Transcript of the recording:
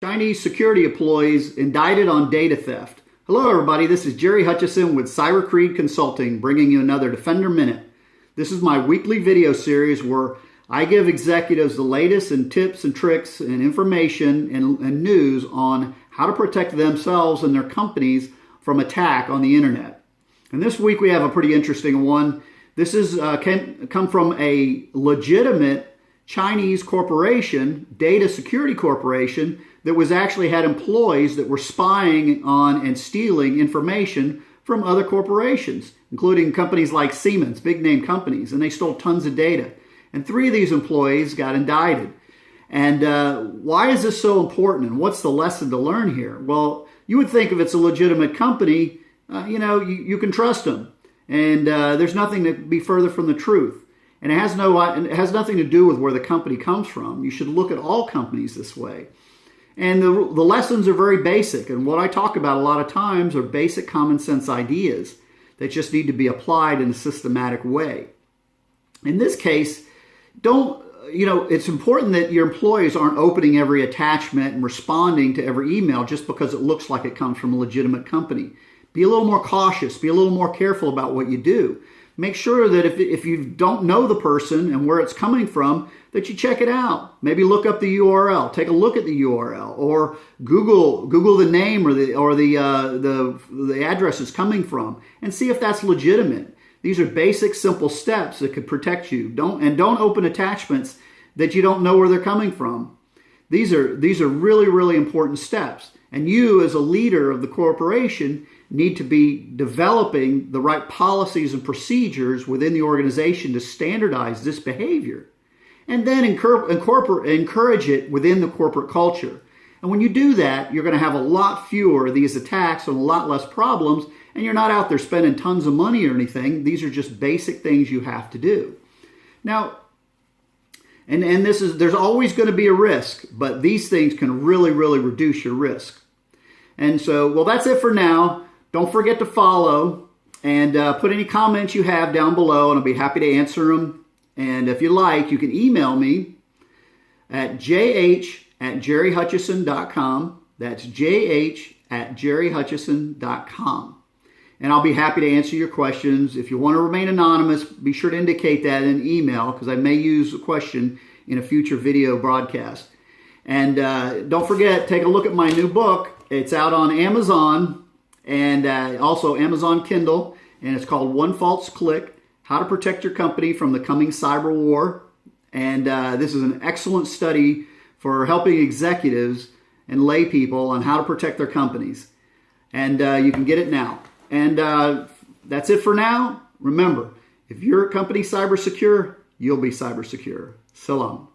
Chinese security employees indicted on data theft. Hello everybody, this is Jerry Hutchison with CyberCreed Consulting, bringing you another Defender Minute. This is my weekly video series where I give executives the latest in tips and tricks and information and news on how to protect themselves and their companies from attack on the internet. And this week we have a pretty interesting one. This is come from a legitimate Chinese corporation, data security corporation, that was actually had employees that were spying on and stealing information from other corporations, including companies like Siemens, big name companies, and they stole tons of data. And 3 of these employees got indicted. And why is this so important, and what's the lesson to learn here? Well, you would think if it's a legitimate company, you can trust them, and there's nothing to be further from the truth. And it has nothing to do with where the company comes from. You should look at all companies this way. And the lessons are very basic. And what I talk about a lot of times are basic common sense ideas that just need to be applied in a systematic way. In this case, it's important that your employees aren't opening every attachment and responding to every email just because it looks like it comes from a legitimate company. Be a little more cautious. Be a little more careful about what you do. Make sure that if you don't know the person and where it's coming from, that you check it out. Maybe look up the URL. Take a look at the URL, or Google the name or the address it's coming from, and see if that's legitimate. These are basic, simple steps that could protect you. Don't open attachments that you don't know where they're coming from. These are really, really important steps. And you, as a leader of the corporation, need to be developing the right policies and procedures within the organization to standardize this behavior. And then encourage it within the corporate culture. And when you do that, you're going to have a lot fewer of these attacks and a lot less problems, and you're not out there spending tons of money or anything. These are just basic things you have to do. Now, there's always going to be a risk, but these things can really, really reduce your risk. And so, well, that's it for now. Don't forget to follow and put any comments you have down below, and I'll be happy to answer them. And if you like, you can email me at jh@jerryhutchison.com. That's jh@jerryhutchison.com. And I'll be happy to answer your questions. If you want to remain anonymous, be sure to indicate that in an email, because I may use a question in a future video broadcast. And don't forget, take a look at my new book. It's out on Amazon and also Amazon Kindle, and it's called One False Click: How to Protect Your Company from the Coming Cyber War. And this is an excellent study for helping executives and lay people on how to protect their companies. And you can get it now. And that's it for now. Remember, if your company's cyber secure, you'll be cyber secure. So long.